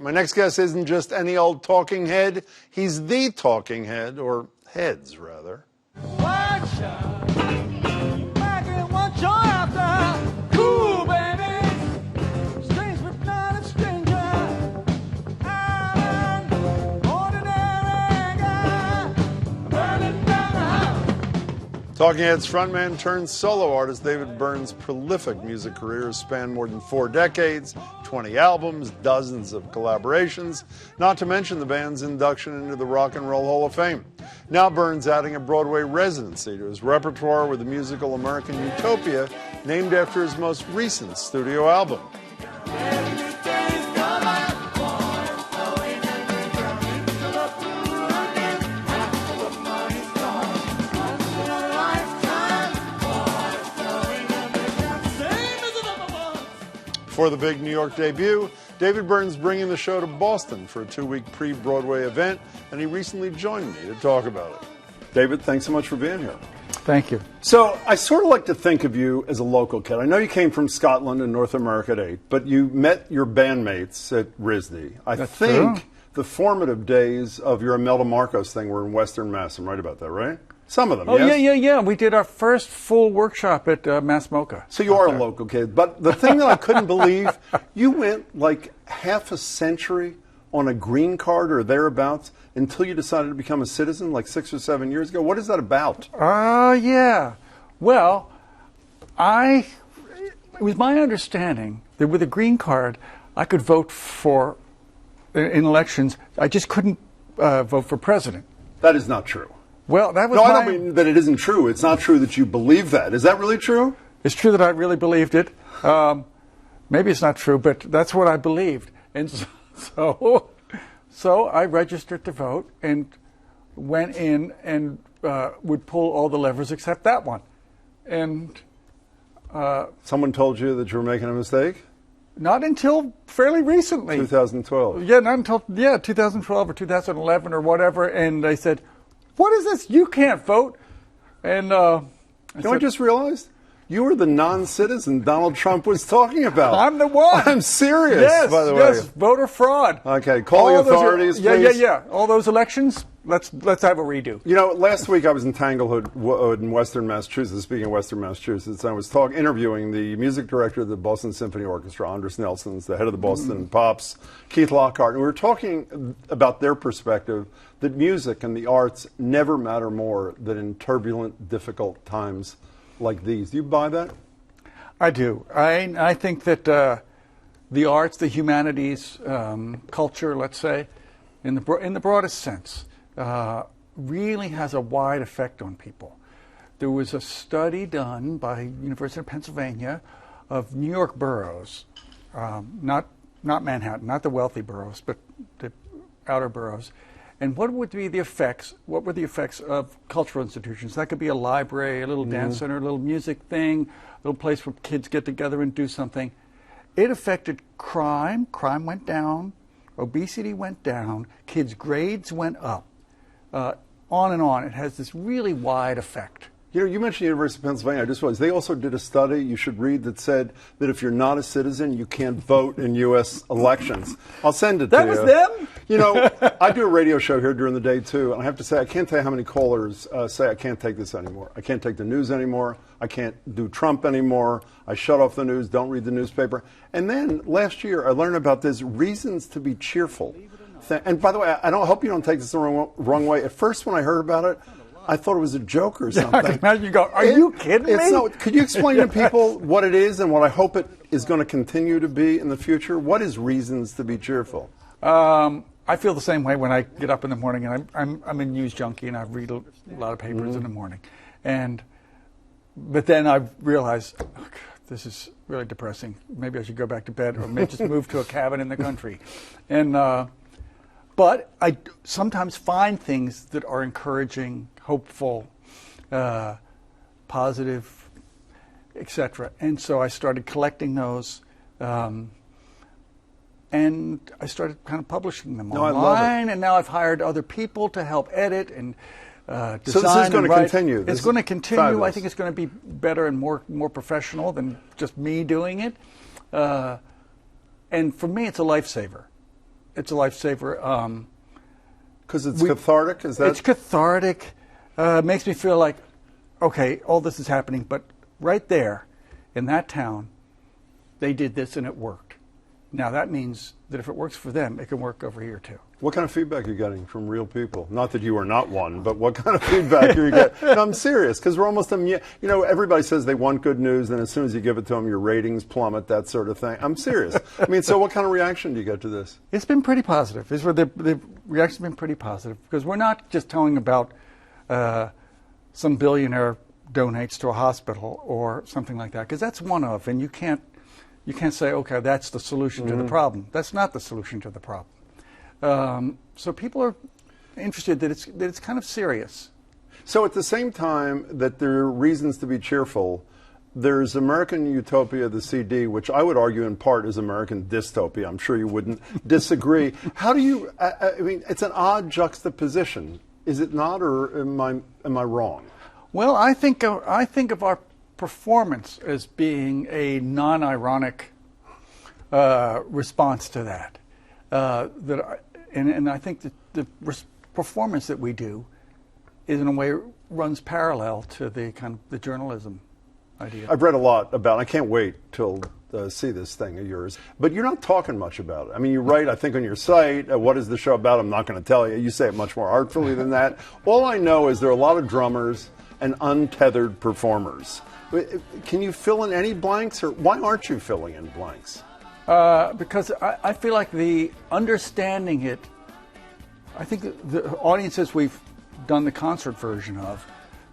My next guest isn't just any old talking head. He's the talking head, or heads, rather. Talking Heads frontman-turned-solo-artist David Byrne's prolific music career has spanned more than 4 decades, 20 albums, dozens of collaborations, not to mention the band's induction into the Rock and Roll Hall of Fame. Now Byrne's adding a Broadway residency to his repertoire with the musical American Utopia, named after his most recent studio album. For the big New York debut, David Byrne's bringing the show to Boston for a 2-week pre-Broadway event, and he recently joined me to talk about it. David, thanks so much for being here. Thank you. So I sort of like to think of you as a local kid. I know you came from Scotland and North America at 8, but you met your bandmates at RISD. That's true. The formative days of your Imelda Marcos thing were in Western Mass. I'm right about that, right? Some of them, oh, yes? Yeah. We did our first full workshop at Mass Mocha. So you are a local kid. But the thing that I couldn't believe, you went like half a century on a green card or thereabouts until you decided to become a citizen like 6 or 7 years ago. What is that about? Yeah. Well, it was my understanding that with a green card, I could vote in elections. I just couldn't vote for president. That is not true. Well, that was No, I don't mean that it isn't true. It's not true that you believe that. Is that really true? It's true that I really believed it. Maybe it's not true, but that's what I believed. And so I registered to vote and went in and would pull all the levers except that one. And someone told you that you were making a mistake? Not until fairly recently. 2012. Yeah, not until 2012 or 2011 or whatever. And they said, "What is this? You can't vote." And I just realized? You were the non-citizen Donald Trump was talking about. I'm the one. I'm serious, yes, by the way. Yes, voter fraud. Okay, call the authorities, please. Yeah. All those elections, let's have a redo. You know, last week I was in Tanglewood in Western Massachusetts, speaking of Western Massachusetts, and I was interviewing the music director of the Boston Symphony Orchestra, Andres Nelson's, the head of the Boston Pops, Keith Lockhart, and we were talking about their perspective that music and the arts never matter more than in turbulent, difficult times like these. Do you buy that? I do. I think that the arts, the humanities, culture, let's say, in the broadest sense, really has a wide effect on people. There was a study done by University of Pennsylvania of New York boroughs, not Manhattan, not the wealthy boroughs, but the outer boroughs. And what would be the effects? What were the effects of cultural institutions? That could be a library, a little dance center, a little music thing, a little place where kids get together and do something. It affected crime. Crime went down. Obesity went down. Kids' grades went up. On and on. It has this really wide effect. You know, you mentioned the University of Pennsylvania. I just realized they also did a study you should read that said that if you're not a citizen, you can't vote in U.S. elections. I'll send it to you. That was them? You know, I do a radio show here during the day, too, and I have to say, I can't tell you how many callers say, I can't take this anymore. I can't take the news anymore. I can't do Trump anymore. I shut off the news, don't read the newspaper. And then last year, I learned about this reasons to be cheerful. And by the way, I hope you don't take this the wrong way. At first, when I heard about it, I thought it was a joke or something. Now you go, are you kidding me? No, could you explain to people what it is and what I hope it is going to continue to be in the future? What is reasons to be cheerful? I feel the same way when I get up in the morning, and I'm a news junkie, and I read a lot of papers in the morning. But then I realize, oh, God, this is really depressing. Maybe I should go back to bed, or maybe just move to a cabin in the country. But I sometimes find things that are encouraging, hopeful, positive, etc. And so I started collecting those, and I started kind of publishing them online. I love it. And now I've hired other people to help edit and design. So this is going to continue. It's going to continue. Fabulous. I think it's going to be better and more professional than just me doing it. And for me, it's a lifesaver. it's a lifesaver. Because it's cathartic? Is that? It's cathartic. Makes me feel like, okay, all this is happening, but right there in that town, they did this and it worked. Now that means that if it works for them, it can work over here too. What kind of feedback are you getting from real people? Not that you are not one, but what kind of feedback are you getting? No, I'm serious, because we're almost, everybody says they want good news, and as soon as you give it to them, your ratings plummet, that sort of thing. I'm serious. I mean, so what kind of reaction do you get to this? It's been pretty positive. The reaction's been pretty positive, because we're not just telling about some billionaire donates to a hospital or something like that, because that's one of, and you can't say, okay, that's the solution to the problem. That's not the solution to the problem. So people are interested that it's kind of serious. So at the same time that there are reasons to be cheerful, there's American Utopia, the CD, which I would argue in part is American dystopia. I'm sure you wouldn't disagree. How do you? I mean, it's an odd juxtaposition, is it not, or am I wrong? Well, I think of our performance as being a non-ironic response to that. And I think that the performance that we do is, in a way, runs parallel to the kind of the journalism idea. I've read a lot about it. I can't wait till see this thing of yours. But you're not talking much about it. I mean, you write, I think, on your site, what is the show about? I'm not going to tell you. You say it much more artfully than that. All I know is there are a lot of drummers and untethered performers. Can you fill in any blanks, or why aren't you filling in blanks? Because I feel like the understanding it, I think the audiences we've done the concert version of,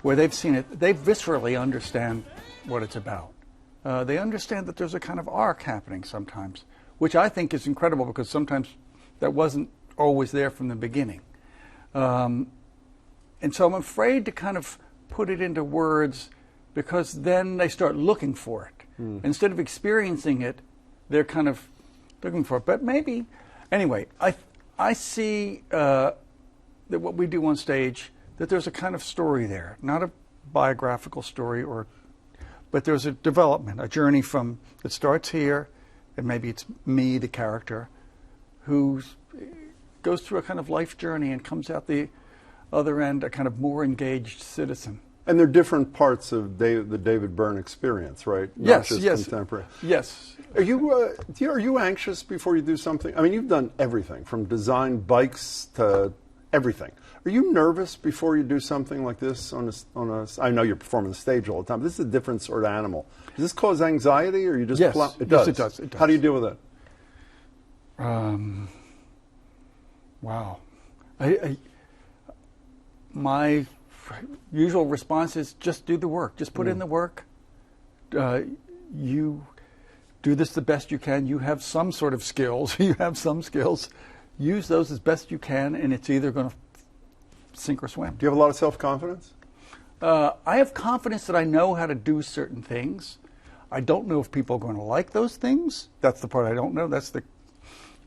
where they've seen it, they viscerally understand what it's about. They understand that there's a kind of arc happening sometimes, which I think is incredible, because sometimes that wasn't always there from the beginning. And so I'm afraid to kind of put it into words, because then they start looking for it. Instead of experiencing it, they're kind of looking for it. But maybe, anyway, I see that what we do on stage, that there's a kind of story there, not a biographical story, but there's a development, a journey from, it starts here, and maybe it's me, the character, who goes through a kind of life journey and comes out the other end a kind of more engaged citizen. And they're different parts of the David Byrne experience, right? Yes, Not just yes. contemporary. Yes. Are you anxious before you do something? I mean, you've done everything from design bikes to everything. Are you nervous before you do something like this on a I know you're performing the stage all the time, but this is a different sort of animal. Does this cause anxiety, or you just Yes. It does. Yes, it does. It does. How do you deal with it? Wow. My usual response is just do the work. Just put in the work. You do this the best you can. You have some sort of skills. You have some skills. Use those as best you can, and it's either going to sink or swim. Do you have a lot of self-confidence? I have confidence that I know how to do certain things. I don't know if people are going to like those things. That's the part I don't know. That's the,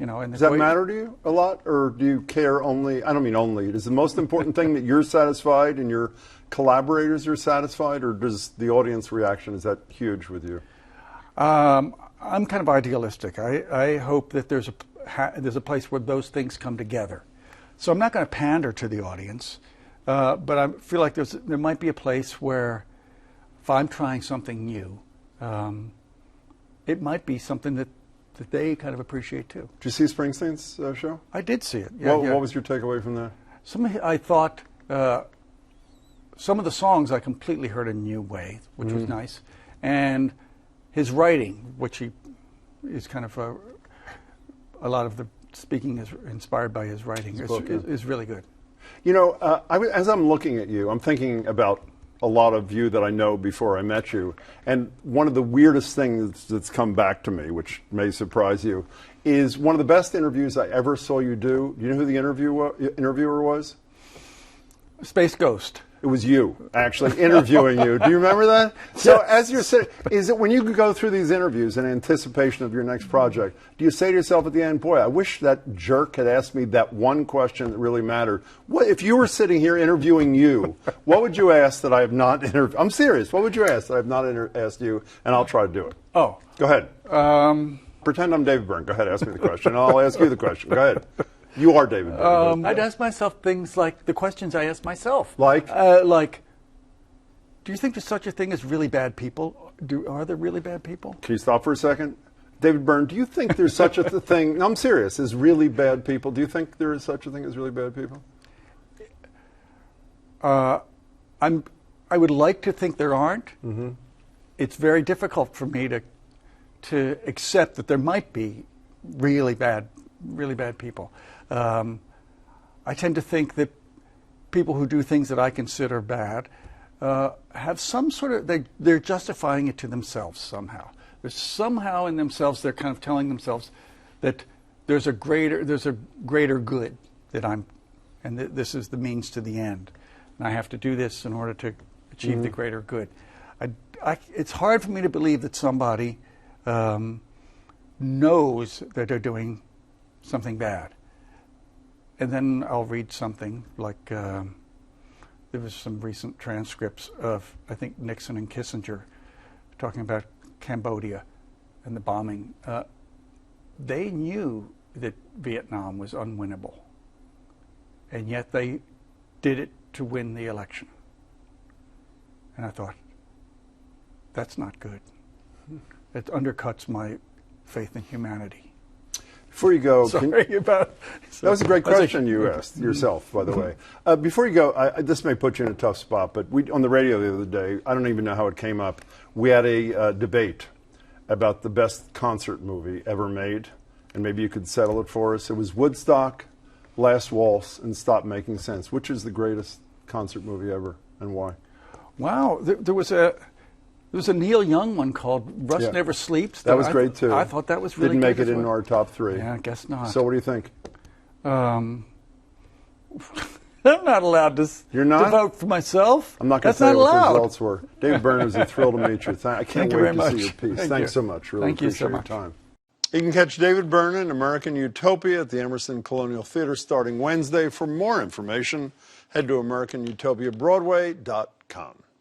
and Does that matter to you a lot, or do you care only? I don't mean only. Is the most important thing that you're satisfied and your collaborators are satisfied, or does the audience reaction, is that huge with you? I'm kind of idealistic. I hope that there's a place where those things come together. So I'm not going to pander to the audience, but I feel like there might be a place where, if I'm trying something new, it might be something that they kind of appreciate too. Did you see Springsteen's show? I did see it. Yeah, what was your takeaway from that? I thought some of the songs I completely heard a new way, which was nice, and his writing, which he is kind of a lot of the speaking is inspired by his writing, is really good. As I'm looking at you, I'm thinking about a lot of you that I know before I met you, and one of the weirdest things that's come back to me, which may surprise you, is one of the best interviews I ever saw you do. Do you know who the interviewer was? Space Ghost. It was you, actually, interviewing you. Do you remember that? So as you're sitting, is it when you go through these interviews in anticipation of your next project, do you say to yourself at the end, boy, I wish that jerk had asked me that one question that really mattered? What, if you were sitting here interviewing you, what would you ask that I have not interviewed? I'm serious. What would you ask that I have not asked you? And I'll try to do it. Oh. Go ahead. Pretend I'm David Byrne. Go ahead, ask me the question. I'll ask you the question. Go ahead. You are David Byrne. I'd ask myself things like the questions I ask myself. Like? Do you think there's such a thing as really bad people? Are there really bad people? Can you stop for a second? David Byrne, do you think there's such a thing, no, I'm serious, as really bad people? Do you think there is such a thing as really bad people? I would like to think there aren't. Mm-hmm. It's very difficult for me to accept that there might be really bad people. I tend to think that people who do things that I consider bad have some sort of, they're justifying it to themselves somehow. There's somehow in themselves they're kind of telling themselves that there's a greater good that and this is the means to the end, and I have to do this in order to achieve the greater good. It's hard for me to believe that somebody knows that they're doing something bad, and then I'll read something like there was some recent transcripts of, I think, Nixon and Kissinger talking about Cambodia and the bombing. They knew that Vietnam was unwinnable, and yet they did it to win the election. And I thought, that's not good. It undercuts my faith in humanity. Before you go, that was a great question you asked yourself, by the way. Before you go, this may put you in a tough spot, but on the radio the other day, I don't even know how it came up, we had a debate about the best concert movie ever made, and maybe you could settle it for us. It was Woodstock, Last Waltz, and Stop Making Sense. Which is the greatest concert movie ever, and why? Wow, there was a Neil Young one called Rust Never Sleeps. That was great, too. I thought that was really good. Didn't make good it into our top 3. Yeah, I guess not. So what do you think? I'm not allowed to, You're not? to vote for myself. I'm not going to say what the results were. David Byrne, it was a thrill to meet you. I can't wait to see your piece. Thanks so much. Really appreciate your time. You can catch David Byrne in American Utopia at the Emerson Colonial Theater starting Wednesday. For more information, head to AmericanUtopiaBroadway.com.